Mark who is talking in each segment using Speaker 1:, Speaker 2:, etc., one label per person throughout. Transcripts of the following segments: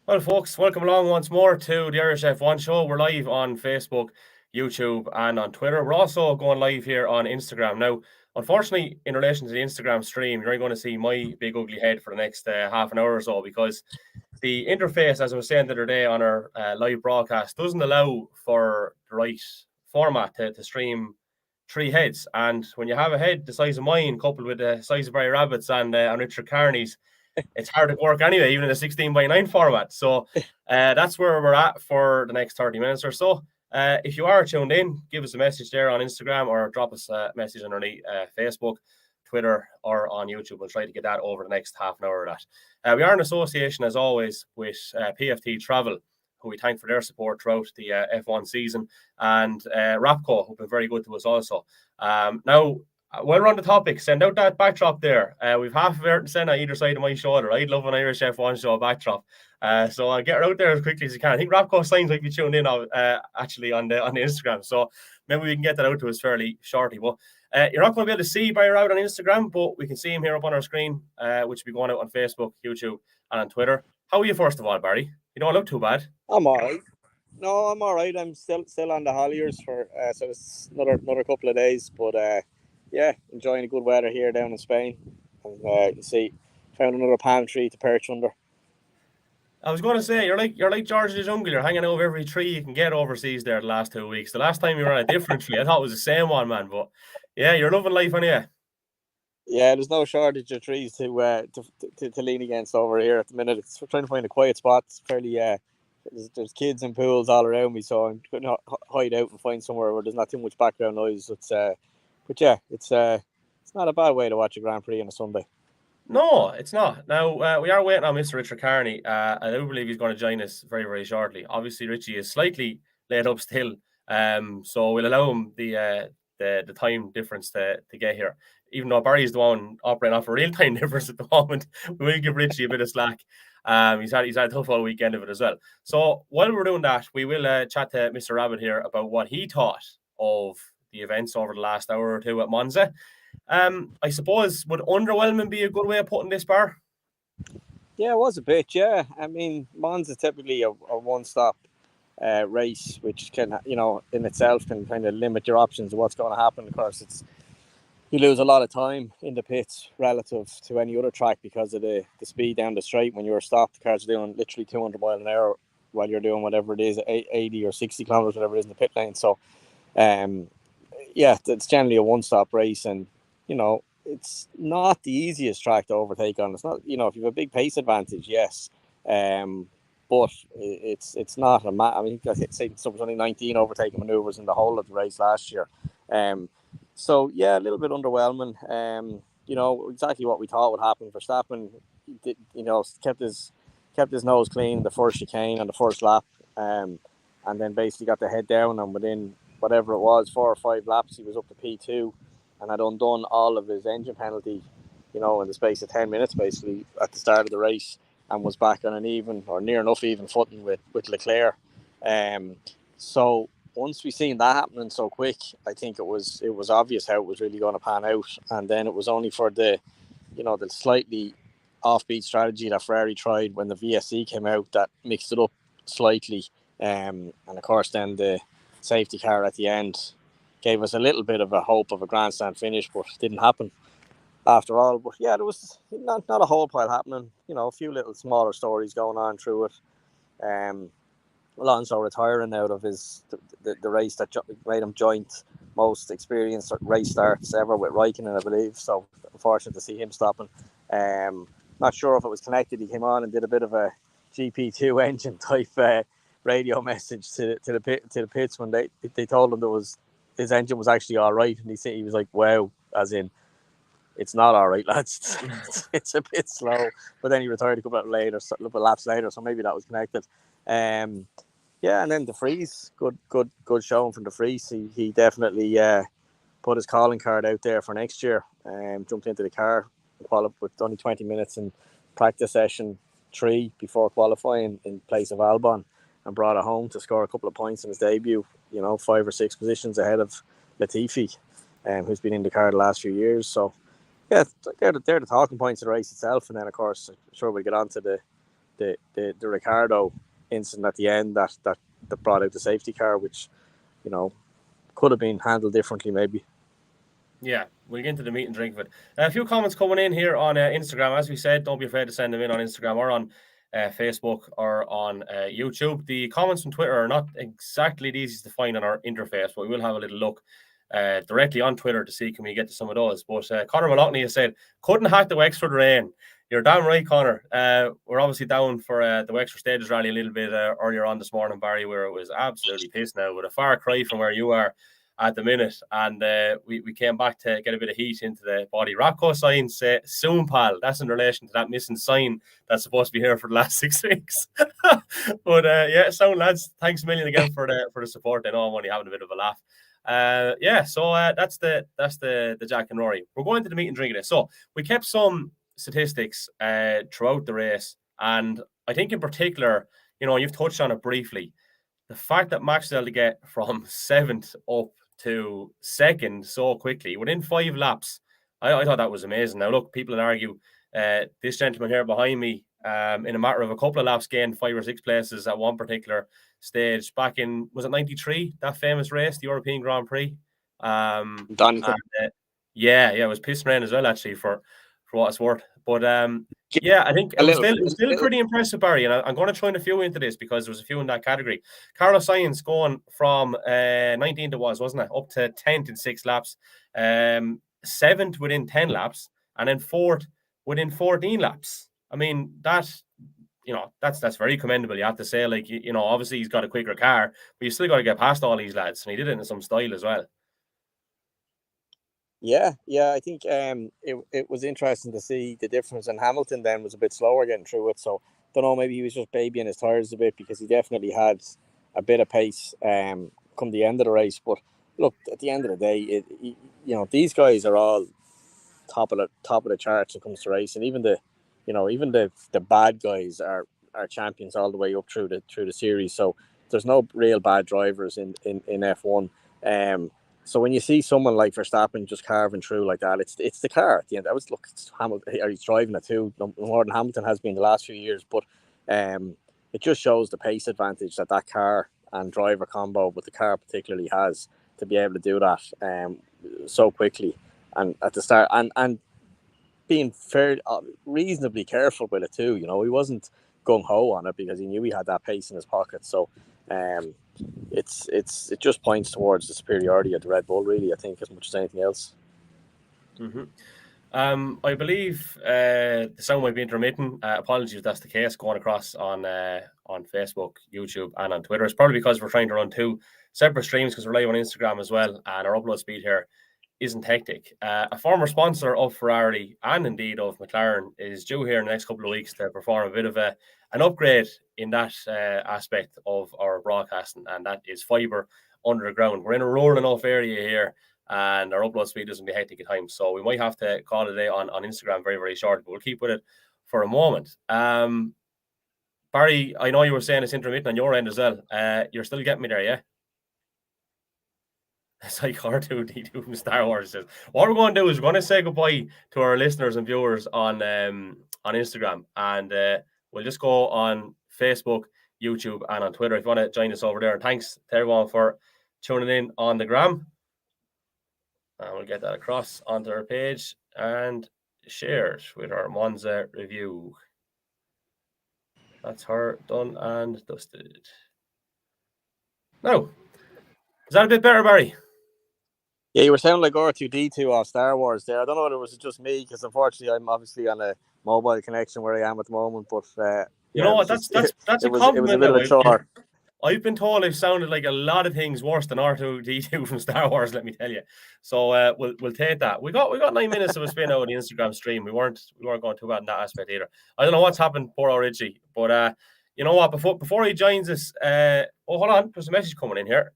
Speaker 1: Well, folks, welcome along once more to the Irish F1 show. We're live on Facebook, YouTube, and on Twitter. We're also going live here on Instagram. Now, unfortunately, in relation to the Instagram stream, you're only going to see my big ugly head for the next half an hour or so because the interface, as I was saying the other day on our live broadcast, doesn't allow for the right format to stream three heads. And when you have a head the size of mine, coupled with the size of Barry Rabbit's and Richard Carney's, it's hard to work anyway, even in a 16:9 format. So that's where we're at for the next 30 minutes or so. If you are tuned in, give us a message there on Instagram or drop us a message on Facebook, Twitter, or on YouTube. We'll try to get that over the next half an hour of that. We are in association, as always, with PFT Travel, who we thank for their support throughout the F1 season, and Rapco, who've been very good to us also. Now, while we're on the topic, send out that backdrop there. We've half of Ayrton Senna either side of my shoulder. I'd love an Irish F1 show backdrop. So I'll get her out there as quickly as you can. I think Rapco Signs might be tuned in actually on the Instagram. So maybe we can get that out to us fairly shortly. But you're not going to be able to see Barry out on Instagram, but we can see him here up on our screen, which will be going out on Facebook, YouTube, and on Twitter. How are you, first of all, Barry? You don't look too bad.
Speaker 2: I'm all right. No, I'm all right. I'm still on the Holliers for so it's another couple of days, but yeah, enjoying the good weather here down in Spain, and you can see found another palm tree to perch under.
Speaker 1: I was going to say, you're like George the Jungle. You're hanging over every tree you can get overseas there the last 2 weeks. The last time you were on a different tree, I thought it was the same one, man. But yeah, you're loving life, aren't you?
Speaker 2: Yeah, there's no shortage of trees to lean against over here at the minute. It's trying to find a quiet spot. It's fairly there's kids and pools all around me, so I'm going to hide out and find somewhere where there's not too much background noise. But yeah, it's not a bad way to watch a Grand Prix on a Sunday.
Speaker 1: No, it's not. Now, we are waiting on Mr. Richard Carney. I do believe he's going to join us very, very shortly. Obviously, Richie is slightly late up still, so we'll allow him the time difference to get here. Even though Barry is the one operating off a real-time difference at the moment, we will give Richie a bit of slack. He's had a tough all weekend of it as well. So while we're doing that, we will chat to Mr. Rabbit here about what he thought of the events over the last hour or two at Monza. I suppose, would underwhelming be a good way of putting this, Bar?
Speaker 2: Yeah, it was a bit, yeah. I mean, Monza typically a one-stop race, which can, in itself can kind of limit your options of what's going to happen. Of course, you lose a lot of time in the pits relative to any other track because of the speed down the straight. When you're stopped, the cars are doing literally 200 miles an hour while you're doing whatever it is, 80 or 60 kilometers, whatever it is in the pit lane. So, yeah, it's generally a one-stop race, and it's not the easiest track to overtake on. It's not, if you have a big pace advantage, yes, but it's not a. I mean, I say there was only 19 overtaking maneuvers in the whole of the race last year. So yeah, a little bit underwhelming. Exactly what we thought would happen. Verstappen, kept his nose clean the first chicane on the first lap, and then basically got the head down, and within whatever it was, 4 or 5 laps, he was up to P2, and had undone all of his engine penalty, in the space of 10 minutes, basically at the start of the race, and was back on an even or near enough even footing with Leclerc. So once we seen that happening so quick, I think it was obvious how it was really going to pan out. And then it was only for the slightly offbeat strategy that Ferrari tried when the VSC came out that mixed it up slightly. And of course, then the safety car at the end gave us a little bit of a hope of a grandstand finish, but it didn't happen after all. But yeah, there was not a whole pile happening. A few little smaller stories going on through it. Alonso retiring out of the race that made him joint most experienced race starts ever with Raikkonen, I believe. So unfortunate to see him stopping. Not sure if it was connected. He came on and did a bit of a GP2 engine type radio message to the pits when they told him his engine was actually all right, and he was like, "Wow," as in, it's not all right, lads. It's a bit slow. But then he retired a couple of laps later, so maybe that was connected. Yeah, and then De Vries, good showing from De Vries. He definitely put his calling card out there for next year. Jumped into the car with only 20 minutes in practice session 3 before qualifying in place of Albon, and brought it home to score a couple of points in his debut. 5 or 6 positions ahead of Latifi, who's been in the car the last few years. So yeah, they're the talking points of the race itself. And then of course, I'm sure we'll get on to the the Ricardo incident at the end that brought out the safety car, which could have been handled differently maybe.
Speaker 1: Yeah, we'll get into the meat and drink of it. A few comments coming in here on Instagram. As we said, don't be afraid to send them in on Instagram or on Facebook or on YouTube. The comments from Twitter are not exactly the easiest to find on our interface, but we will have a little look directly on Twitter to see can we get to some of those. But Conor Maloney has said, couldn't hack the Wexford rain. You're damn right, Conor. We're obviously down for the Wexford Stages rally a little bit earlier on this morning, Barry, where it was absolutely pissed now, with a far cry from where you are at the minute, and we came back to get a bit of heat into the body. Rapco signs say soon, pal. That's in relation to that missing sign that's supposed to be here for the last 6 weeks. But yeah, sound lads, thanks a million again for the support. I know I'm only having a bit of a laugh. So that's the Jack and Rory. We're going to the meat and drink of this. So we kept some statistics throughout the race, and I think in particular, you've touched on it briefly. The fact that Max was able to get from 7th up to 2nd so quickly within 5 laps, I thought that was amazing. Now, look, people can argue this gentleman here behind me, in a matter of a couple of laps, gained 5 or 6 places at one particular stage back in, was it 93, that famous race, the European Grand Prix? Yeah, it was pissing rain as well, actually, for what it's worth. But yeah, I think it was still pretty impressive, Barry. And I'm going to try and a few into this because there was a few in that category. Carlos Sainz going from 19th it was, wasn't it, up to 10th in 6 laps, 7th within 10 laps, and then 4th within 14 laps. I mean, that's very commendable. You have to say, like, obviously he's got a quicker car, but you still got to get past all these lads, and he did it in some style as well.
Speaker 2: Yeah, I think it was interesting to see the difference. And Hamilton then was a bit slower getting through it, so don't know, maybe he was just babying his tires a bit, because he definitely had a bit of pace come the end of the race. But look, at the end of the day, these guys are all top of the charts when it comes to racing. Even the bad guys are champions all the way up through the series. So there's no real bad drivers in F1. So when you see someone like Verstappen just carving through like that, it's the car at the end. It's Hamilton. He's driving it too, more than Hamilton has been the last few years. But it just shows the pace advantage that car and driver combo, but the car particularly, has to be able to do that so quickly and at the start, and being reasonably careful with it too. He wasn't gung ho on it because he knew he had that pace in his pocket. So it just points towards the superiority of the Red Bull, really, I think, as much as anything else.
Speaker 1: Mm-hmm. I believe the sound might be intermittent. Apologies if that's the case, going across on Facebook, YouTube, and on Twitter. It's probably because we're trying to run 2 separate streams, because we're live on Instagram as well, and our upload speed here isn't hectic. A former sponsor of Ferrari and indeed of McLaren is due here in the next couple of weeks to perform a bit of an upgrade in that aspect of our broadcasting, and that is fibre under the ground. We're in a rural enough area here, and our upload speed doesn't be hectic at times, so we might have to call it a day on Instagram very, very short, but we'll keep with it for a moment. Barry, I know you were saying it's intermittent on your end as well. You're still getting me there, yeah? It's like R2-D2 from Star Wars says. What we're going to do is we're going to say goodbye to our listeners and viewers on Instagram, and we'll just go on Facebook, YouTube, and on Twitter if you want to join us over there. And thanks to everyone for tuning in on the gram. And we'll get that across onto our page and shared with our Monza review. That's her done and dusted. Now, is that a bit better, Barry?
Speaker 2: Yeah, you were sounding like R2-D2 off Star Wars there. I don't know whether it was just me, because unfortunately I'm obviously on a mobile connection where I am at the moment. But
Speaker 1: you know what? That's a compliment.
Speaker 2: It was a bit of a chore.
Speaker 1: I've been told I've sounded like a lot of things worse than R2-D2 from Star Wars, let me tell you. So we'll take that. We got 9 minutes of a spin out of the Instagram stream. We weren't going too bad in that aspect either. I don't know what's happened, poor old Richie. But you know what? Before he joins us, hold on, there's a message coming in here.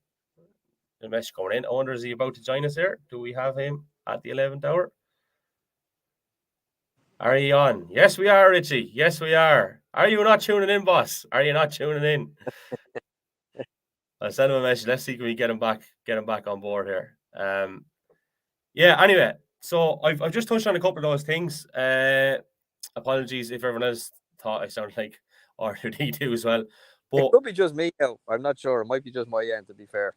Speaker 1: There's a message coming in. I wonder, is he about to join us here? Do we have him at the 11th hour? Are you on? Yes, we are, Richie. Yes, we are. Are you not tuning in, boss? Are you not tuning in? I'll send him a message. Let's see if we get him back on board here. Yeah, anyway, so I've just touched on a couple of those things. Apologies if everyone else thought I sounded like or did he do as well?
Speaker 2: It
Speaker 1: But
Speaker 2: could be just me now. I'm not sure. It might be just my end, to be fair.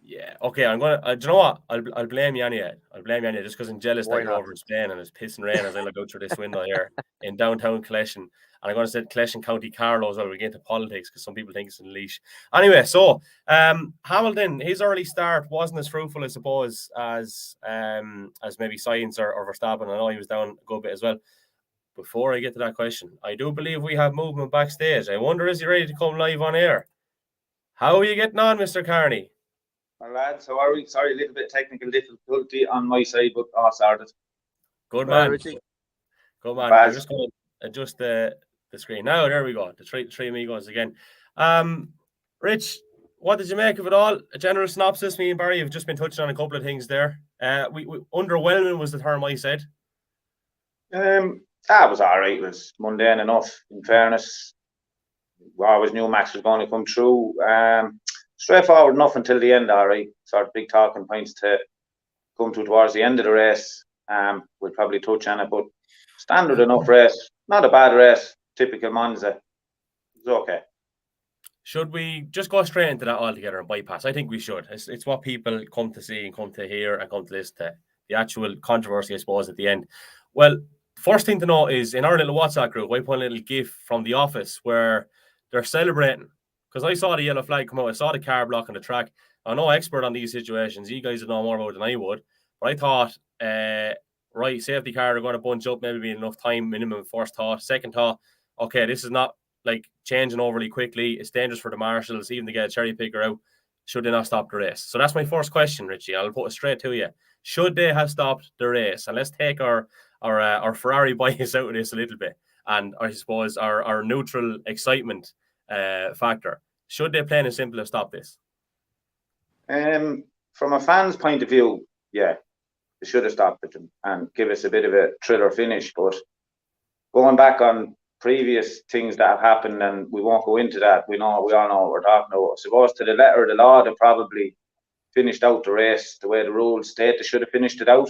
Speaker 1: yeah, okay, I'm gonna. Do you know what? I'll blame you anyway. I'll blame you anyway, just because I'm jealous that
Speaker 2: Why
Speaker 1: you're
Speaker 2: not?
Speaker 1: over in Spain and it's pissing rain as I look out through this window here in downtown Collection. And I'm going to say Collection County Carlow as well. We get into politics because some people think it's in Laois. Anyway, so Hamilton, his early start wasn't as fruitful, I suppose, as maybe Sainz or Verstappen. I know he was down a good bit as well. Before I get to that question, I do believe we have movement backstage. I wonder, is he ready to come live on air? How are you getting on, Mr. Carney?
Speaker 3: Well, lads, how are we? Sorry, a little bit of technical difficulty on my side, but all sorted.
Speaker 1: Good
Speaker 2: Well,
Speaker 1: man.
Speaker 2: Richie.
Speaker 1: Good
Speaker 3: Not
Speaker 1: man. I'm
Speaker 3: bad.
Speaker 1: just going to adjust the screen. Now, there we go. The three amigos again. Rich, what did you make of it all? A general synopsis. Me and Barry have just been touching on a couple of things there. We underwhelming was the term I said.
Speaker 3: That was all right. It was mundane enough, in fairness. We always knew Max was going to come through. Straightforward enough until the end, all right. Sort of big talking points to come to towards the end of the race. We'll probably touch on it, but standard enough race. Not a bad race. Typical Monza. It's okay.
Speaker 1: Should we just go straight into that altogether and bypass? I think we should. It's what people come to see and come to hear and come to listen to. The actual controversy, I suppose, at the end. Well, first thing to know is in our little WhatsApp group, I put a little GIF from the office where they're celebrating. Because I saw the yellow flag come out. I saw the car blocking the track. I'm no expert on these situations. You guys would know more about it than I would. But I thought, right, safety car are going to bunch up, maybe be enough time, minimum first thought. Second thought, okay, this is not like changing overly quickly. It's dangerous for the marshals, even to get a cherry picker out. Should they not stop the race? So that's my first question, Richie. I'll put it straight to you. Should they have stopped the race? And let's take our Ferrari bias out of this a little bit, and I suppose our neutral excitement factor. Should they plain and simple have stopped this?
Speaker 3: From a fan's point of view, yeah, they should have stopped it and give us a bit of a thriller finish. But going back on previous things that have happened, and we won't go into that. We all know what we're talking about. I suppose to the letter of the law, they probably finished out the race the way the rules state they should have finished it out.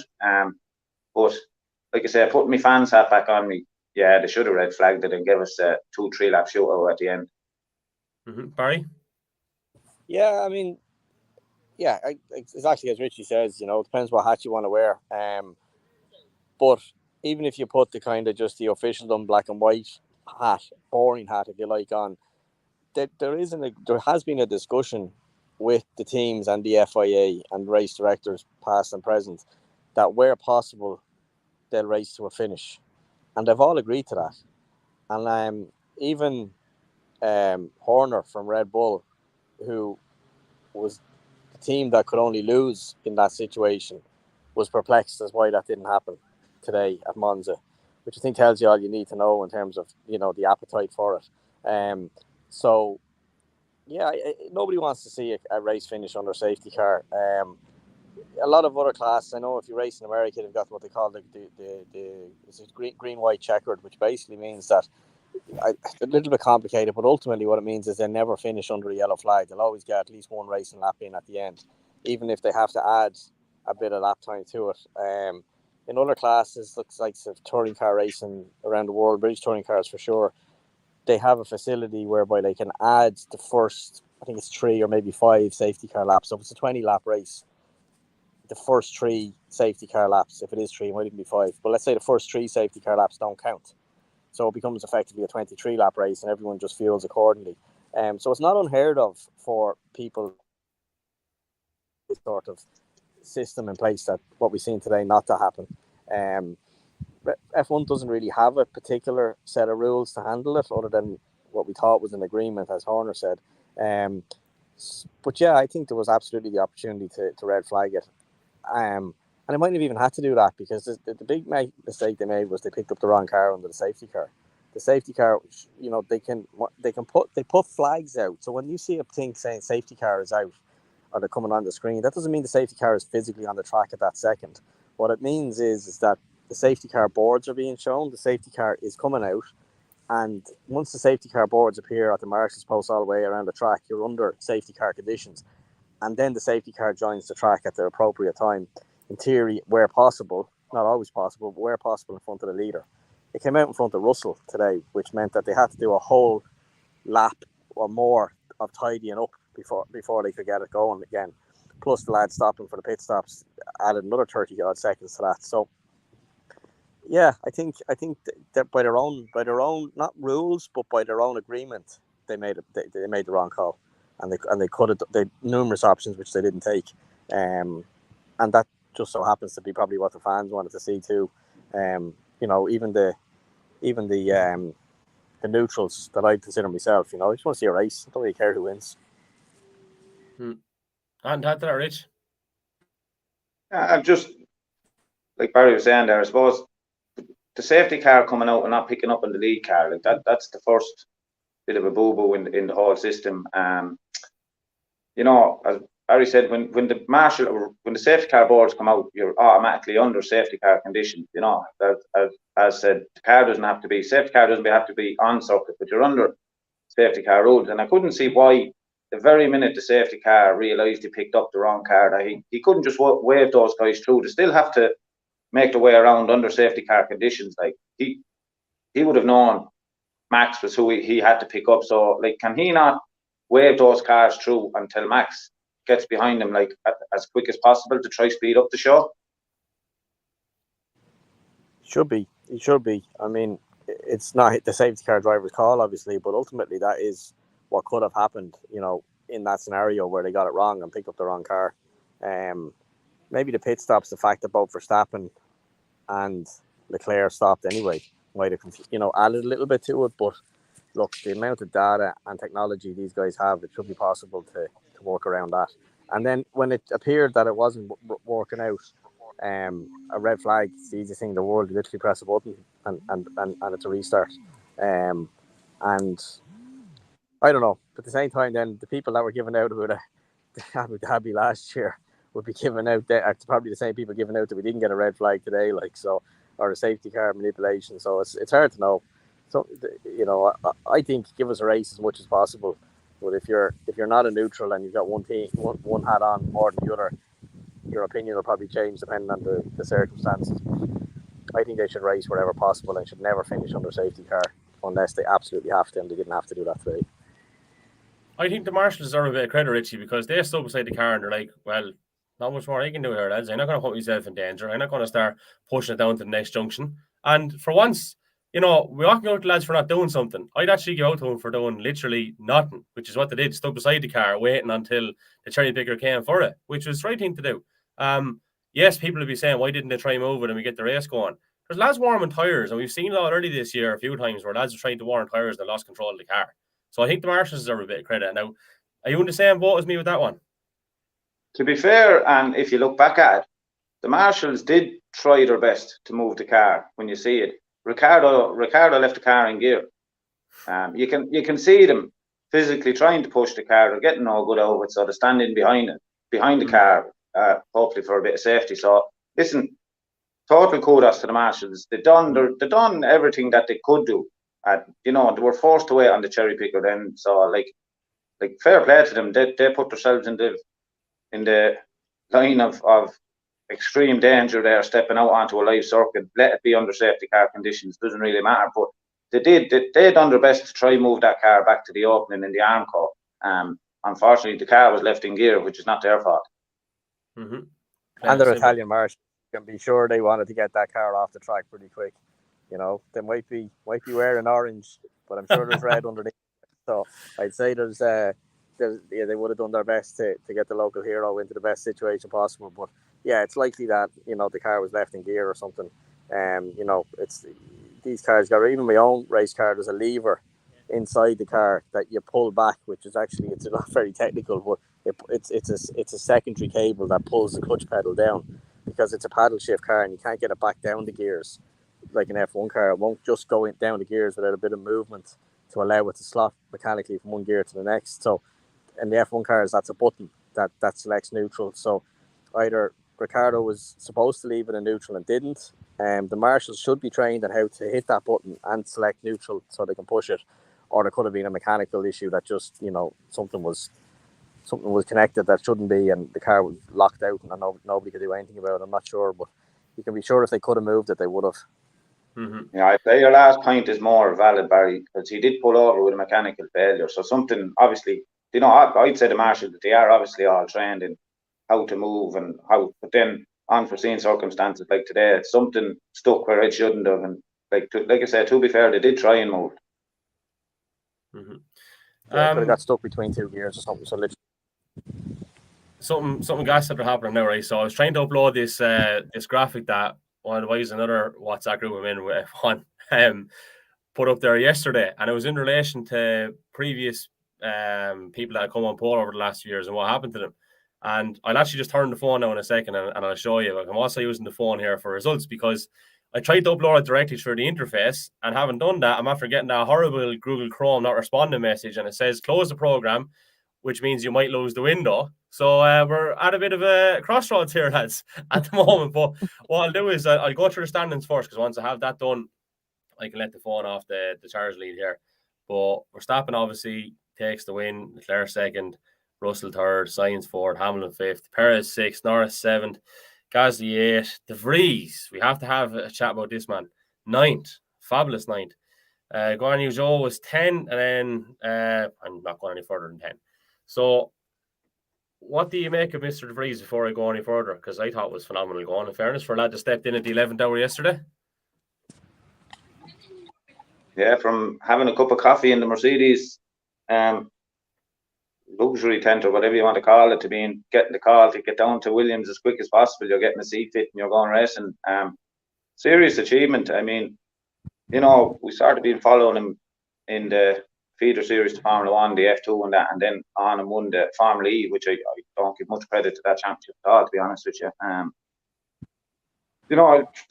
Speaker 3: But like I said, putting my fans hat back on me, yeah, they should have red flagged it and give us a 2-3 lap shootout at the end.
Speaker 1: Barry?
Speaker 2: Yeah, I mean, yeah, exactly as Richie says, it depends what hat you want to wear. But even if you put the kind of just the officialdom black and white hat, boring hat, if you like, on, there has been a discussion with the teams and the FIA and race directors, past and present, that where possible, they'll race to a finish. And they've all agreed to that. And even Horner from Red Bull, who was the team that could only lose in that situation, was perplexed as why that didn't happen today at Monza, which I think tells you all you need to know in terms of the appetite for it. So yeah, nobody wants to see a race finish under safety car. A lot of other classes, I know if you race in America, they've got what they call the green white checkered, which basically means that a little bit complicated, but ultimately what it means is they never finish under a yellow flag. They'll always get at least one racing lap in at the end, even if they have to add a bit of lap time to it. In other classes, looks like touring car racing around the world, British touring cars for sure, they have a facility whereby they can add the first, I think it's 3 or maybe 5 safety car laps. So if it's a 20 lap race, the first 3 safety car laps, if it is 3, it might even be 5, but let's say the first 3 safety car laps don't count. So it becomes effectively a 23 lap race and everyone just fuels accordingly. So it's not unheard of for people, this sort of system in place, that what we've seen today not to happen. F1 doesn't really have a particular set of rules to handle it other than what we thought was an agreement, as Horner said. But yeah, I think there was absolutely the opportunity to red flag it. And they might have even had to do that because the big mistake they made was they picked up the wrong car under the safety car. The safety car, they put flags out. So when you see a thing saying safety car is out or they're coming on the screen, that doesn't mean the safety car is physically on the track at that second. What it means is that the safety car boards are being shown, the safety car is coming out, and once the safety car boards appear at the marshal's post all the way around the track, you're under safety car conditions. And then the safety car joins the track at the appropriate time, in theory, where possible, not always possible, but where possible in front of the leader. it came out in front of Russell today, which meant that they had to do a whole lap or more of tidying up before they could get it going again. Plus the lads stopping for the pit stops added another 30 odd seconds to that. So yeah, I think that by their own not rules but by their own agreement they made the wrong call, and they could have they numerous options which they didn't take, and that just so happens to be probably what the fans wanted to see too. Even the neutrals that I consider myself, I just want to see a race. I don't really care who wins.
Speaker 1: And that there, Rich.
Speaker 3: I'm just like Barry was saying there. I suppose the safety car coming out and not picking up on the lead car, like that's the first bit of a boo-boo in the whole system. As Barry said, when the safety car boards come out, you're automatically under safety car conditions. As said, the car doesn't have to be safety car doesn't have to be on circuit, but you're under safety car rules. And I couldn't see why the very minute the safety car realised he picked up the wrong car, that he couldn't just wave those guys through. They still have to make the way around under safety car conditions. Like he would have known Max was who he had to pick up. So like, can he not wave those cars through until Max gets behind him, like as quick as possible to try speed up the show?
Speaker 2: He should be. I mean, it's not the safety car driver's call, obviously, but ultimately that is what could have happened, in that scenario where they got it wrong and picked up the wrong car. Maybe the pit stops, the fact that both Verstappen and Leclerc stopped anyway, might have added a little bit to it. But look, the amount of data and technology these guys have, it should be possible to work around that. And then when it appeared that it wasn't working out, a red flag, it's the easiest thing in the world. You literally press a button and it's a restart. And I don't know. But at the same time, then the people that were giving out who the Abu Dhabi last year would be giving out. It's probably the same people giving out that we didn't get a red flag today, or a safety car manipulation. So it's hard to know. So I think give us a race as much as possible. But if you're not a neutral and you've got one hat on more than the other, your opinion will probably change depending on the circumstances. I think they should race wherever possible and should never finish under safety car unless they absolutely have to, and they didn't have to do that today.
Speaker 1: I think the marshals deserve a bit of credit, Richie, because they stood beside the car and they're like, well, not much more I can do here, lads. I'm not going to put myself in danger. I'm not going to start pushing it down to the next junction. And for once, we often go to lads for not doing something. I'd actually give out to them for doing literally nothing, which is what they did. Stood beside the car, waiting until the cherry picker came for it, which was the right thing to do. Yes, people would be saying, why didn't they try and move it and we get the race going? There's lads warming tyres, and we've seen it already this year a few times where lads are trying to warm tyres and they lost control of the car. So I think the marshals deserve a bit of credit. Now, are you in the same boat as me with that one?
Speaker 3: To be fair, and if you look back at it, the marshals did try their best to move the car. When you see it, Ricardo left the car in gear. You can see them physically trying to push the car. They're getting no good over it, so they're standing behind the car, hopefully for a bit of safety. So listen, total kudos to the marshals. They've done everything that they could do. They were forced to wait on the cherry picker then. So like fair play to them. They put themselves in the line of extreme danger there, stepping out onto a live circuit. Let it be under safety car conditions, doesn't really matter. But they done their best to try and move that car back to the opening in the Armco. Unfortunately, the car was left in gear, which is not their fault.
Speaker 1: Mm-hmm.
Speaker 2: And they're Italian marshals. You can be sure they wanted to get that car off the track pretty quick. They might be wearing orange, but I'm sure there's red underneath. So I'd say they would have done their best to get the local hero into the best situation possible. But yeah, it's likely that the car was left in gear or something. It's these cars got, even my own race car, there's a lever inside the car that you pull back, which is actually, it's not very technical, but it's a secondary cable that pulls the clutch pedal down, because it's a paddle shift car and you can't get it back down the gears like an F1 car. It won't just go down the gears without a bit of movement to allow it to slot mechanically from one gear to the next. So in the F1 cars, that's a button that selects neutral. So either Ricardo was supposed to leave it in neutral and didn't. The marshals should be trained on how to hit that button and select neutral so they can push it. Or there could have been a mechanical issue that just, something was connected that shouldn't be, and the car was locked out and nobody could do anything about it. I'm not sure, but you can be sure if they could have moved it, they would have.
Speaker 1: Mm-hmm.
Speaker 3: Yeah, I'd say your last point is more valid, Barry, because he did pull over with a mechanical failure. So something, obviously, I'd say the marshal that they are obviously all trained in how to move and how, but then unforeseen circumstances like today, it's something stuck where it shouldn't have. And like I said, to be fair, they did try and move.
Speaker 1: Mm-hmm.
Speaker 2: Yeah, could have got stuck between two gears or something. So literally.
Speaker 1: Something gas that are happening now, right? So I was trying to upload this graphic that one of the boys, another WhatsApp group I'm in with F1, put up there yesterday, and it was in relation to previous people that have come on board over the last few years and what happened to them. And I'll actually just turn the phone now in a second and I'll show you. I'm also using the phone here for results because I tried to upload it directly through the interface, and having done that, I'm after getting that horrible Google Chrome not responding message, and it says close the program, which means you might lose the window. So we're at a bit of a crossroads here, lads, at the moment. But what I'll do is I'll go through the standings first, because once I have that done, I can let the phone off the charge lead here. But Verstappen obviously takes the win. Leclerc second, Russell third, Sainz fourth, Hamilton fifth, Perez sixth, Norris seventh, Gasly eighth, De Vries. We have to have a chat about this man. Ninth, fabulous ninth. Guan Yu Zhou was 10, and then I'm not going any further than 10. So, what do you make of Mr. De Vries before I go any further? Because I thought it was phenomenal going, in fairness, for a lad that stepped in at the 11th hour yesterday.
Speaker 3: Yeah, from having a cup of coffee in the Mercedes luxury tent or whatever you want to call it, to being getting the call to get down to Williams as quick as possible. You're getting a seat fit and you're going racing. Serious achievement. I mean, we started being following him in the feeder series to Formula One, the F2 and that, and then on and won the Formula E, which I don't give much credit to that championship at all, to be honest with you.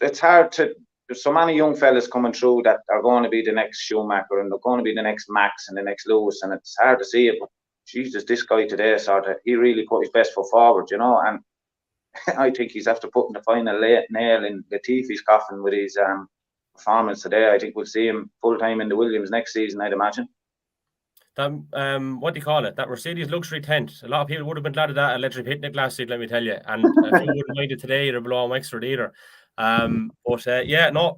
Speaker 3: It's hard to. There's so many young fellas coming through that are going to be the next Schumacher and they're going to be the next Max and the next Lewis, and it's hard to see it. But Jesus, this guy today he really put his best foot forward, and I think he's after putting the final nail in Latifi's coffin with his performance today. I think we'll see him full time in the Williams next season, I'd imagine.
Speaker 1: That what do you call it? That Mercedes luxury tent. A lot of people would have been glad of that electric picnic last week, let me tell you. And a few wouldn't mind it today or below Wexford either.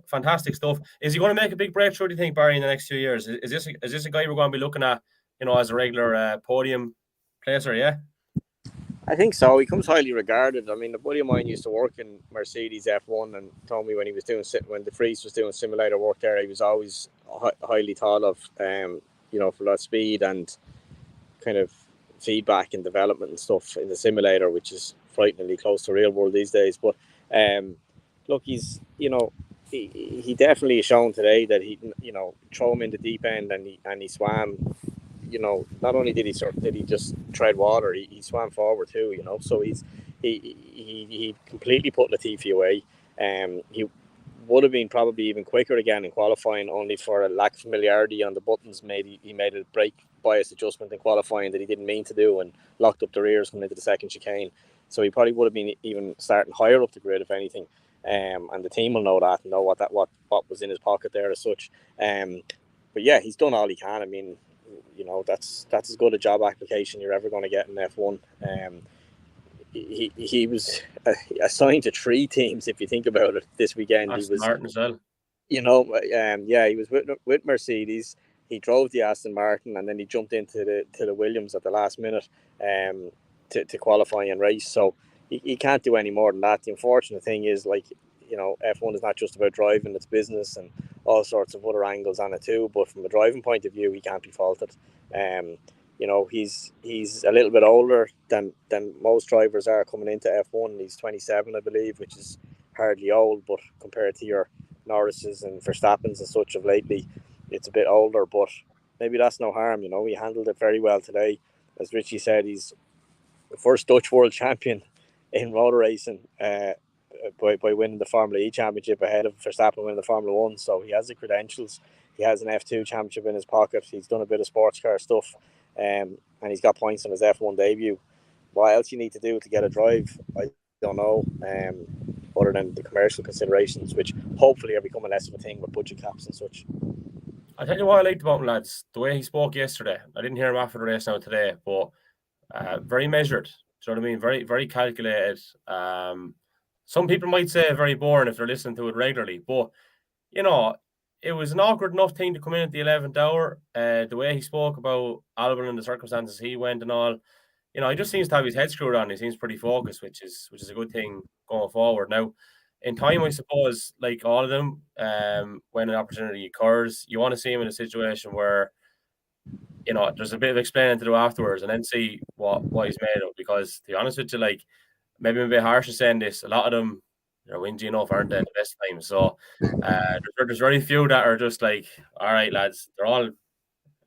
Speaker 1: Fantastic stuff. Is he going to make a big breakthrough, do you think, Barry, in the next few years? Is this a guy we're going to be looking at, as a regular podium placer? Yeah.
Speaker 2: I think so. He comes highly regarded. I mean, a buddy of mine used to work in Mercedes F1 and told me when De Vries was doing simulator work there, he was always highly thought of, for that speed and kind of feedback and development and stuff in the simulator, which is frighteningly close to real world these days. But look, he's, he definitely has shown today that he, throw him in the deep end and he swam. Not only did he just tread water, he swam forward too. So he completely put Latifi away. He would have been probably even quicker again in qualifying, only for a lack of familiarity on the buttons. He made a brake bias adjustment in qualifying that he didn't mean to do and locked up the rears coming into the second chicane. So he probably would have been even starting higher up the grid if anything. And the team will know that and know what was in his pocket there as such. But yeah, he's done all he can. I mean, that's as good a job application you're ever going to get in F1. He was assigned to 3 teams, if you think about it, this weekend.
Speaker 1: Aston Martin as well.
Speaker 2: He was with Mercedes. He drove the Aston Martin, and then he jumped into the Williams at the last minute to qualify and race. So he can't do any more than that. The unfortunate thing is, F1 is not just about driving; it's business and all sorts of other angles on it too. But from a driving point of view, he can't be faulted. He's a little bit older than most drivers are coming into F1. He's 27, I believe, which is hardly old, but compared to your Norris's and Verstappen's and such of lately, it's a bit older. But maybe that's no harm. He handled it very well today. As Richie said, he's the first Dutch world champion in motor racing by winning the Formula E championship ahead of Verstappen winning the Formula 1. So he has the credentials. He has an F2 championship in his pocket. He's done a bit of sports car stuff. And he's got points on his F1 debut. What else you need to do to get a drive, I don't know, other than the commercial considerations, which hopefully are becoming less of a thing with budget caps and such.
Speaker 1: I'll tell you what I liked about him, lads. The way he spoke yesterday. I didn't hear him after the race now today, but very measured. Do you know what I mean? Very, very calculated. Some people might say very boring if they're listening to it regularly, but you know, it was an awkward enough thing to come in at the 11th hour. The way he spoke about Albon and the circumstances he went and all, you know, he just seems to have his head screwed on. He seems pretty focused, which is a good thing going forward. Now, in time, I suppose, like all of them, when an opportunity occurs, you want to see him in a situation where, you know, there's a bit of explaining to do afterwards, and then see what he's made of. Because to be honest with you, like, maybe I'm a bit harsh in saying this, a lot of them, they're whingy enough, aren't they, at the best time? So there's very few that are just like, all right, lads, they're all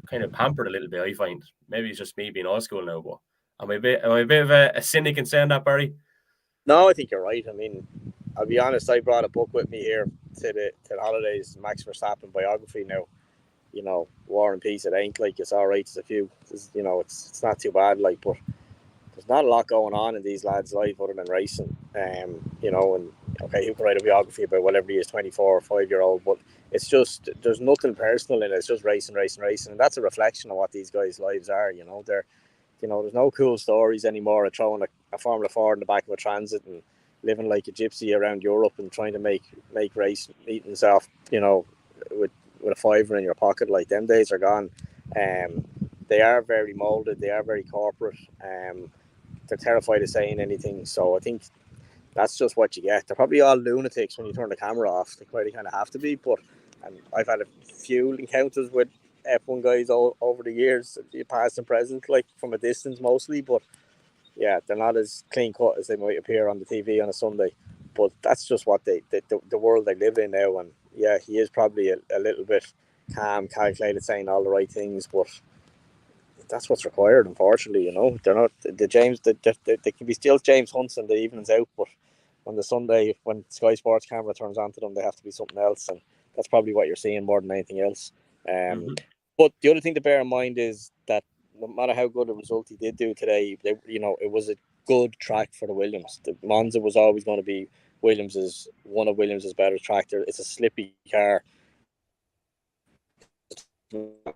Speaker 1: kind of pampered a little bit, I find. Maybe it's just me being old school now, but am I a bit of a cynic in saying that, Barry?
Speaker 2: No, I think you're right. I mean, I'll be honest. I brought a book with me here to the holidays, Max Verstappen biography. Now, War and Peace. It ain't like it's all right. It's a few. It's not too bad. Like, but there's not a lot going on in these lads' life other than racing. And okay, you can write a biography about whatever he is, 24 or 5-year-old, but it's just there's nothing personal in it. It's just racing, and that's a reflection of what these guys' lives are. There's no cool stories anymore of throwing a Formula 4 in the back of a Transit and living like a gypsy around Europe and trying to make race meetings off, with a fiver in your pocket. Like, them days are gone. They are very molded. They are very corporate. They're terrified of saying anything. So I think that's just what you get. They're probably all lunatics when you turn the camera off. They kind of have to be. But I've had a few encounters with F1 guys over the years, past and present, like from a distance mostly. But yeah, they're not as clean cut as they might appear on the TV on a Sunday. But that's just what the world they live in now. And yeah, he is probably a little bit calm, calculated, saying all the right things. But that's what's required, unfortunately. They're not the James. They can be still James Hunts in the evenings out, but on the Sunday when Sky Sports camera turns on to them, they have to be something else, and that's probably what you're seeing more than anything else. But the other thing to bear in mind is that no matter how good a result he did do today, it was a good track for the Williams. The Monza was always going to be one of Williams's better tractors. It's a slippy car.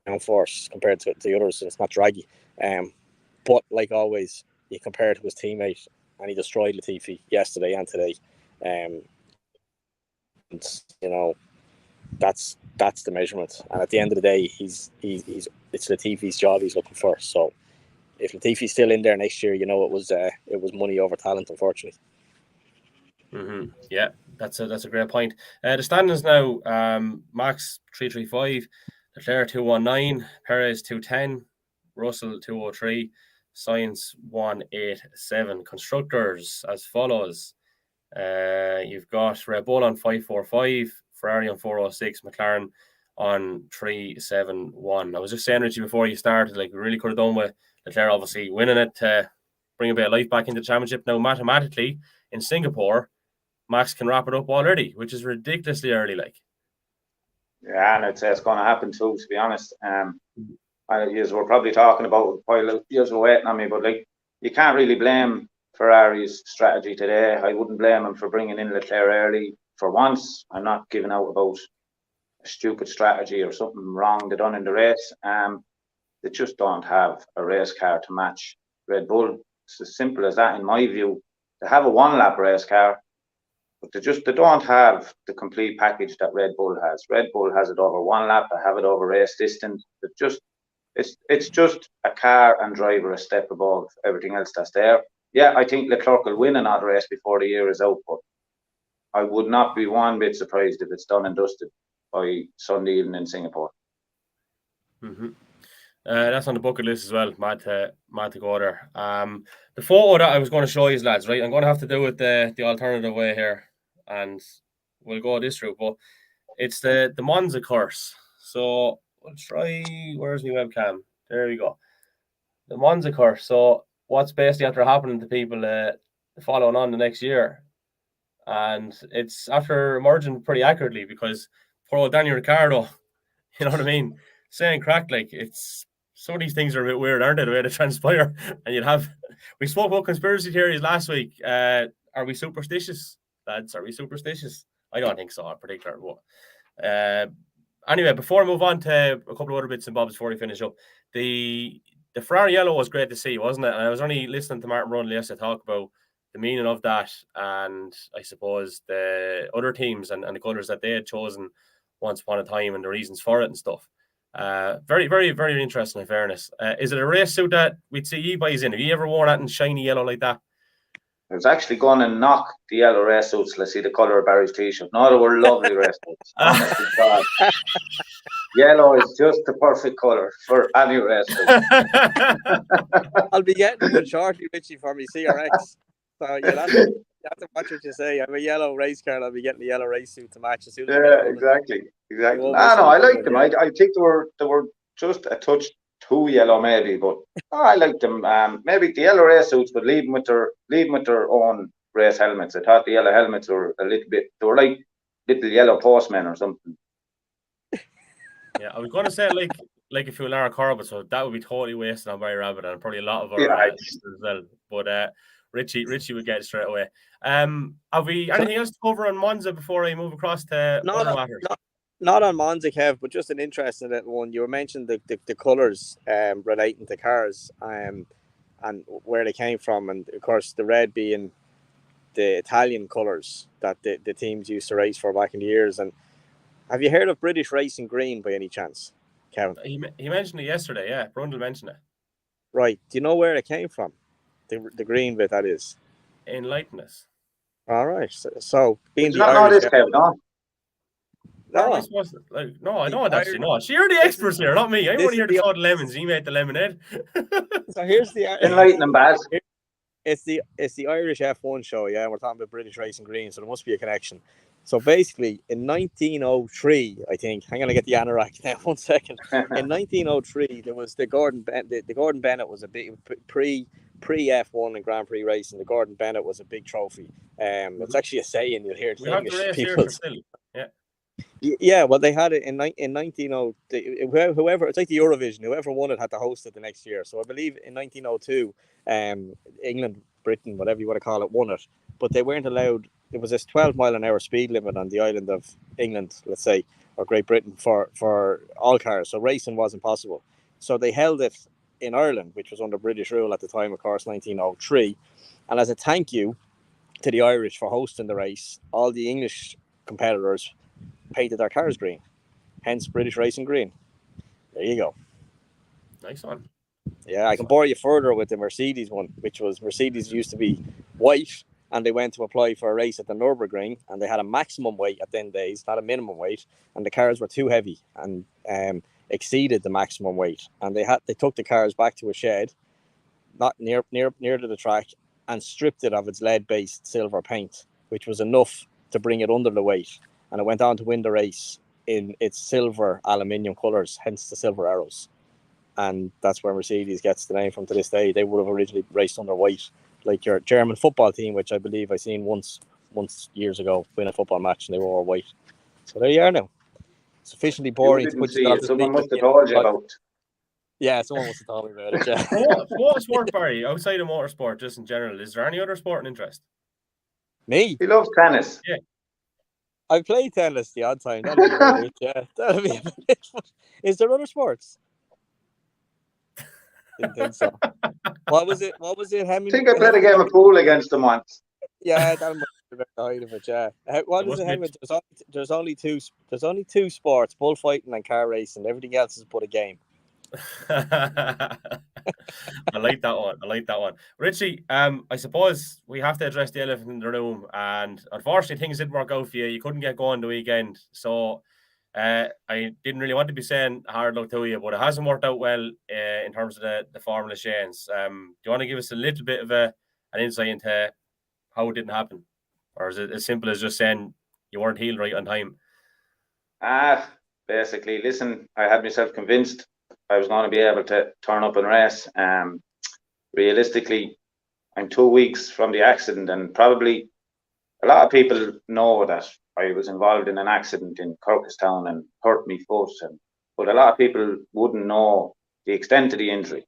Speaker 2: Downforce compared to the others, and it's not draggy. But like always, you compare it to his teammate, and he destroyed Latifi yesterday and today. And, that's the measurement. And at the end of the day, it's Latifi's job he's looking for. So if Latifi's still in there next year, it was money over talent, unfortunately.
Speaker 1: Yeah, that's a great point. The standings now: Max 335. Leclerc 219, Perez 210, Russell 203, Sainz 187. Constructors as follows: you've got Red Bull on 545, Ferrari on 406, McLaren on 371. I was just saying, Richie, before you started, like, we really could have done with Leclerc obviously winning it to bring a bit of life back into the championship. Now, mathematically, in Singapore, Max can wrap it up already, which is ridiculously early, like.
Speaker 3: Yeah, and I'd say it's going to happen too, to be honest. You were probably talking about while you were waiting on me, but like, you can't really blame Ferrari's strategy today. I wouldn't blame them for bringing in Leclerc early. For once, I'm not giving out about a stupid strategy or something wrong they done in the race. They just don't have a race car to match Red Bull. It's as simple as that, in my view. They have a one-lap race car, but they don't have the complete package that Red Bull has. Red Bull has it over one lap. They have it over race distance. It's just a car and driver a step above everything else that's there. Yeah, I think Leclerc will win another race before the year is out, but I would not be one bit surprised if it's done and dusted by Sunday evening in Singapore.
Speaker 1: That's on the bucket list as well. Mad to go there. The photo that I was going to show you, lads, right? I'm going to have to do it the alternative way here, and we'll go this route. But it's the Monza course. So we'll try. Where's my webcam? There we go. The Monza course. So what's basically after happening to people following on the next year, and it's after emerging pretty accurately because poor old Daniel Ricciardo, you know what I mean, saying crack, like, it's. Some of these things are a bit weird, aren't they, the way they transpire? And we spoke about conspiracy theories last week. Are we superstitious, lads? Are we superstitious? I don't think so in particular. But anyway, before I move on to a couple of other bits and bobs before we finish up, the Ferrari yellow was great to see, wasn't it? And I was only listening to Martin Brundle yesterday talk about the meaning of that, and I suppose the other teams and the colours that they had chosen once upon a time and the reasons for it and stuff. Very, very, very interesting, in fairness. Is it a race suit that we'd see you boys in? Have you ever worn that in shiny yellow like that?
Speaker 3: I was actually going to knock the yellow race suits. Let's see the colour of Barry's t-shirt. No, they were lovely race suits. Honest to God. Yellow is just the perfect colour for any race suit.
Speaker 2: I'll be getting one shortly, Richie, for me CRX. So you have to watch what you say. I have a yellow race car. I'll be getting the yellow race suit to match as soon as I get
Speaker 3: exactly. No,
Speaker 2: Go
Speaker 3: I like
Speaker 2: over,
Speaker 3: them.
Speaker 2: yeah.
Speaker 3: I think they were just a touch too yellow, maybe, but I like them. Maybe the yellow race suits, but leave them with their own race helmets. I thought the yellow helmets were a little bit. They were like little yellow postmen or something.
Speaker 1: Yeah, I was going to say like if you were Lara Corbett, so that would be totally wasted on Barry Rabbit and probably a lot of our listeners as well. But Richie would get it straight away. Have we anything else to cover on Monza before I move across to other matters?
Speaker 2: Not on Monza, Kev, but just an interesting little one. You were mentioning the colours relating to cars and where they came from, and of course the red being the Italian colours that the teams used to race for back in the years. And have you heard of British Racing Green by any chance, Kevin?
Speaker 1: He mentioned it yesterday, yeah. Brundle mentioned it.
Speaker 2: Right. Do you know where it came from? The green bit, that is.
Speaker 1: Enlighten us.
Speaker 2: All right. So being
Speaker 3: Did
Speaker 2: the
Speaker 3: you not know
Speaker 2: Irish...
Speaker 3: this, Kev? No?
Speaker 1: No, I don't actually know. So you're the experts here, not me. I want to hear the cod lemons. You made the lemonade.
Speaker 2: So here's the
Speaker 3: enlightening, Baz.
Speaker 2: It's the Irish F1 show, yeah. We're talking about British Racing Green, so there must be a connection. So basically, in 1903, I think, hang on, I get the anorak now. 1 second. In 1903, there was the Gordon Bennett was a big pre F1 and Grand Prix racing. The Gordon Bennett was a big trophy. It's actually a saying you'll hear.
Speaker 1: We have the race here for still. Yeah.
Speaker 2: Yeah, well, they had it in 1902. Whoever, it's like the Eurovision. Whoever won it had to host it the next year. So I believe in 1902, England, Britain, whatever you want to call it, won it. But they weren't allowed. There was this 12-mile-an-hour speed limit on the island of England, let's say, or Great Britain for all cars. So racing wasn't possible. So they held it in Ireland, which was under British rule at the time, of course, 1903. And as a thank you to the Irish for hosting the race, all the English competitors painted their cars green, hence British Racing Green. There you go.
Speaker 1: Nice one.
Speaker 2: Yeah, I can bore you further with the Mercedes one, which was Mercedes used to be white, and they went to apply for a race at the Nürburgring, and they had a maximum weight at 10 days, not a minimum weight, and the cars were too heavy and exceeded the maximum weight, and they took the cars back to a shed, not near to the track, and stripped it of its lead-based silver paint, which was enough to bring it under the weight. And it went on to win the race in its silver aluminium colours, hence the silver arrows. And that's where Mercedes gets the name from to this day. They would have originally raced under white, like your German football team, which I believe I seen once years ago win a football match, and they were all white. So there you are now. Sufficiently boring to put you off.
Speaker 3: Someone must have told you about.
Speaker 2: Yeah, someone must have told me about it. Yeah.
Speaker 1: What sport, Barry, outside of motorsport, just in general, is there any other sport in interest?
Speaker 2: Me?
Speaker 3: He loves tennis.
Speaker 1: Yeah.
Speaker 2: I play tennis the odd time. That'll be about it. Yeah, that'll be about it. Is there other sports? Didn't think so. What was it?
Speaker 3: I think I played a game of pool against them once.
Speaker 2: Yeah, that might be about the height of it. Yeah. What is it, Henry? There's only two sports: bullfighting and car racing. Everything else is but a game.
Speaker 1: I like that one. Richie, I suppose we have to address the elephant in the room, and unfortunately things didn't work out for you. You couldn't get going the weekend, so I didn't really want to be saying hard luck to you, but it hasn't worked out well in terms of the Formula Shanes. Do you want to give us a little bit of an insight into how it didn't happen, or is it as simple as just saying you weren't healed right on time?
Speaker 3: Basically, listen, I had myself convinced I was going to be able to turn up and race. Realistically, I'm 2 weeks from the accident, and probably a lot of people know that I was involved in an accident in Kirkestown and hurt my foot, but a lot of people wouldn't know the extent of the injury.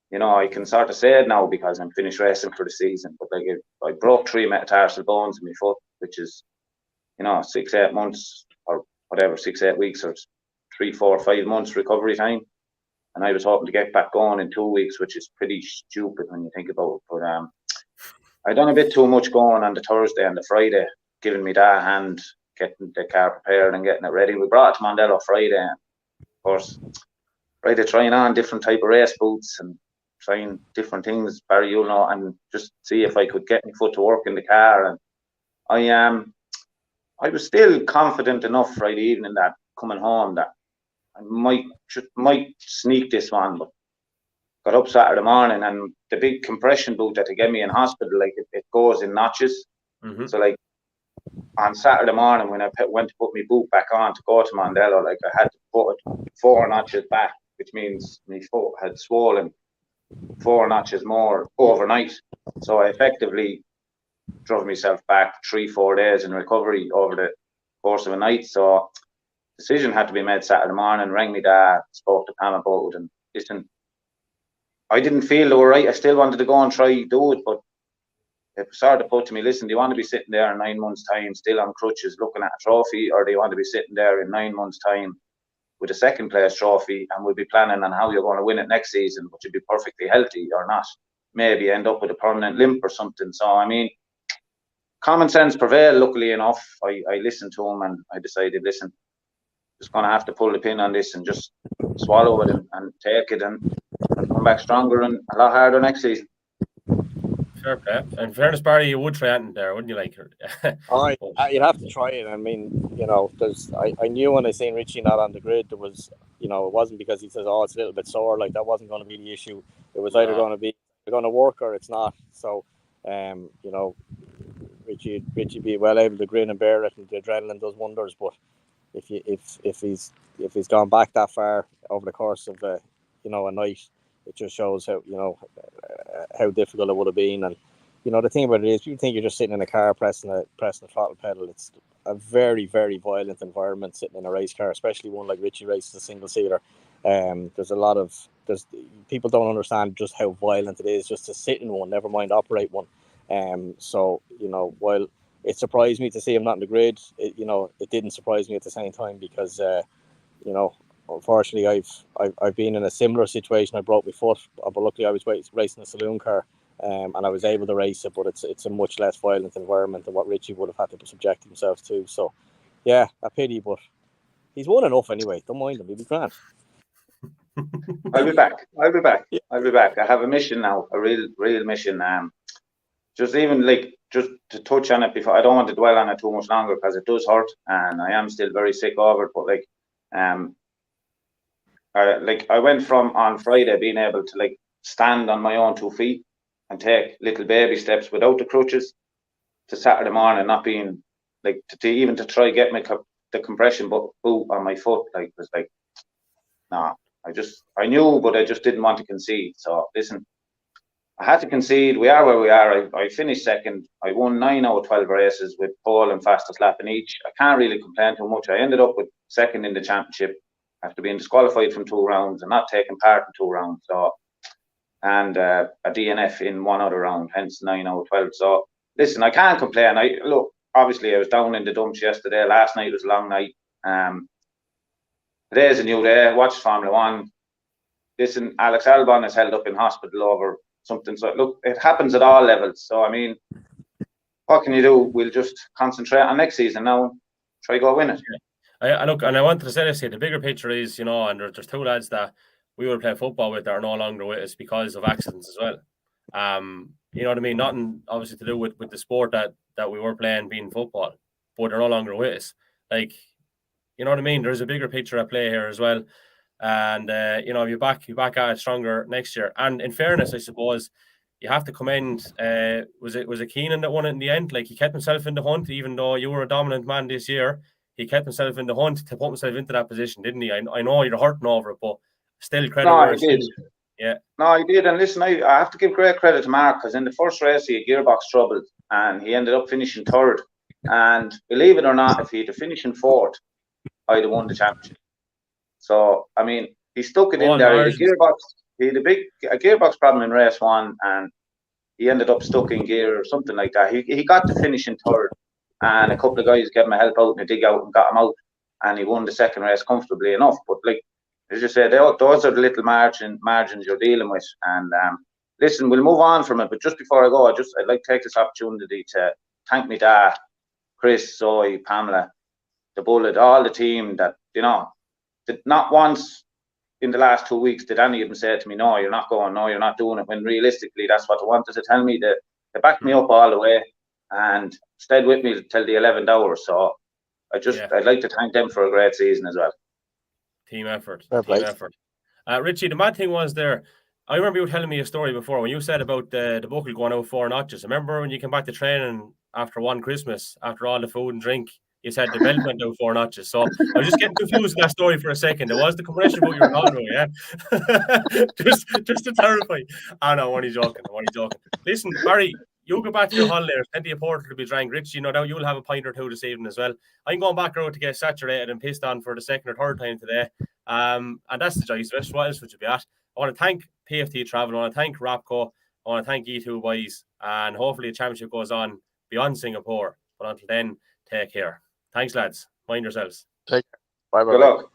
Speaker 3: You know, I can sort of say it now because I'm finished racing for the season, but like I broke 3 metatarsal bones in my foot, which is, 6-8 months or whatever, 6-8 weeks or 3, 4, 5 months recovery time. And I was hoping to get back going in 2 weeks, which is pretty stupid when you think about it. But I done a bit too much going on the Thursday and the Friday, giving me that hand getting the car prepared and getting it ready. We brought it to Mondello Friday, and of course, Friday trying on different type of race boots and trying different things, Barry, you'll know, and just see if I could get my foot to work in the car. And I was still confident enough Friday evening that coming home that I might sneak this one, but got up Saturday morning and the big compression boot that they gave me in hospital, like it goes in notches. So like on Saturday morning when I went to put my boot back on to go to Mondello, like I had to put it 4 notches back, which means my foot had swollen 4 notches more overnight. So I effectively drove myself back 3-4 days in recovery over the course of a night. So decision had to be made Saturday morning. Rang me dad, spoke to Pam about it, and listen, I didn't feel they were right. I still wanted to go and try do it, but they sort of put to me, listen, do you want to be sitting there in 9 months' time still on crutches looking at a trophy, or do you want to be sitting there in 9 months' time with a second place trophy, and we'll be planning on how you're going to win it next season, but you'll be perfectly healthy or not, maybe end up with a permanent limp or something. So I mean, common sense prevailed, luckily enough. I listened to him and I decided, listen, just going to have to pull the pin on this and just swallow it and take it and come back stronger and a lot harder next season.
Speaker 1: Fair play. In fairness, Barry, you would try anything there, wouldn't you? Like,
Speaker 2: you'd have to try it. I mean, you know, I knew when I seen Richie not on the grid, there was, you know, it wasn't because he says, oh, it's a little bit sore. Like, that wasn't going to be the issue. It was either going to work or it's not. So, you know, Richie be well able to grin and bear it, and the adrenaline does wonders. But if he's gone back that far over the course of a night, it just shows how difficult it would have been. And you know, the thing about it is, you think you're just sitting in a car pressing the throttle pedal. It's a very, very violent environment sitting in a race car, especially one like Richie races a single seater. There's people don't understand just how violent it is just to sit in one, never mind operate one. So you know, while it surprised me to see him not in the grid, it didn't surprise me at the same time, because you know, unfortunately I've been in a similar situation. I broke my foot, but luckily I was racing a saloon car, and I was able to race it, but it's a much less violent environment than what Richie would have had to subject himself to. So yeah, a pity, but he's won enough anyway. Don't mind him, he'll be grand.
Speaker 3: I'll be back.
Speaker 2: Yeah.
Speaker 3: I'll be back. I have a mission now, a real mission. Just to touch on it before, I don't want to dwell on it too much longer because it does hurt, and I am still very sick of it. But I went from on Friday being able to stand on my own 2 feet and take little baby steps without the crutches, to Saturday morning not being to try get the compression boot on my foot. I knew, but I just didn't want to concede. So listen, I had to concede. We are where we are. I finished second. I won 9 out of 12 races with pole and fastest lap in each. I can't really complain too much. I ended up with second in the championship after being disqualified from 2 rounds and not taking part in 2 rounds. So, and a DNF in 1 other round, hence 9 out of 12. So listen, I can't complain. Obviously I was down in the dumps yesterday. Last night was a long night. Today's a new day. Watched Formula 1. Listen, Alex Albon is held up in hospital over something. So look, it happens at all levels. So I mean, what can you do? We'll just concentrate on next season now. Try go win it.
Speaker 1: I wanted to say this here. The bigger picture is, and there's 2 lads that we were playing football with that are no longer with us because of accidents as well. You know what I mean? Nothing obviously to do with the sport that we were playing, being football, but they're no longer with us. You know what I mean? There's a bigger picture at play here as well. And you're back at it stronger next year. And in fairness, I suppose you have to commend. Was it Keenan that won it in the end? He kept himself in the hunt, even though you were a dominant man this year. He kept himself in the hunt to put himself into that position, didn't he? I know you're hurting over it, but still credit.
Speaker 3: No, he did.
Speaker 1: Yeah.
Speaker 3: No, he did. And listen, I have to give great credit to Mark, because in the first race he had gearbox trouble and he ended up finishing 3rd. And believe it or not, if he had finished in 4th, I'd have won the championship. So I mean, he stuck it in there. He had a gearbox problem in race 1, and he ended up stuck in gear or something like that. He got to finish in 3rd, and a couple of guys gave him a help out in a dig out and got him out, and he won the second race comfortably enough. But as you say, those are the little margins you're dealing with. And listen, we'll move on from it. But just before I go, I'd like to take this opportunity to thank my dad, Chris, Zoe, Pamela, the Bullet, all the team that, that not once in the last 2 weeks did any of them say to me, no, you're not going, no, you're not doing it, when realistically that's what they wanted to tell me. They backed me up all the way and stayed with me till the 11th hour. So I'd like to thank them for a great season as well.
Speaker 1: Team effort.
Speaker 2: Fair
Speaker 1: Team
Speaker 2: play.
Speaker 1: effort. Richie, the mad thing was there, I remember you were telling me a story before when you said about the buckle going out 4 notches. I remember when you came back to training after one Christmas, after all the food and drink, you said the belt went out 4 notches. So I was just getting confused with that story for a second. It was the compression book you were talking about, yeah? just to clarify. No, I'm only joking. Listen, Barry, you go back to your holiday. There's plenty of porter to be drank. Rich, no doubt you'll have a pint or two this evening as well. I'm going back out to get saturated and pissed on for the second or third time today. And that's the choice of it. What else would you be at? I want to thank PFT Travel. I want to thank Rapco. I want to thank E2 boys. And hopefully the championship goes on beyond Singapore. But until then, take care. Thanks, lads. Mind yourselves.
Speaker 2: Take care. Bye.
Speaker 3: Good luck.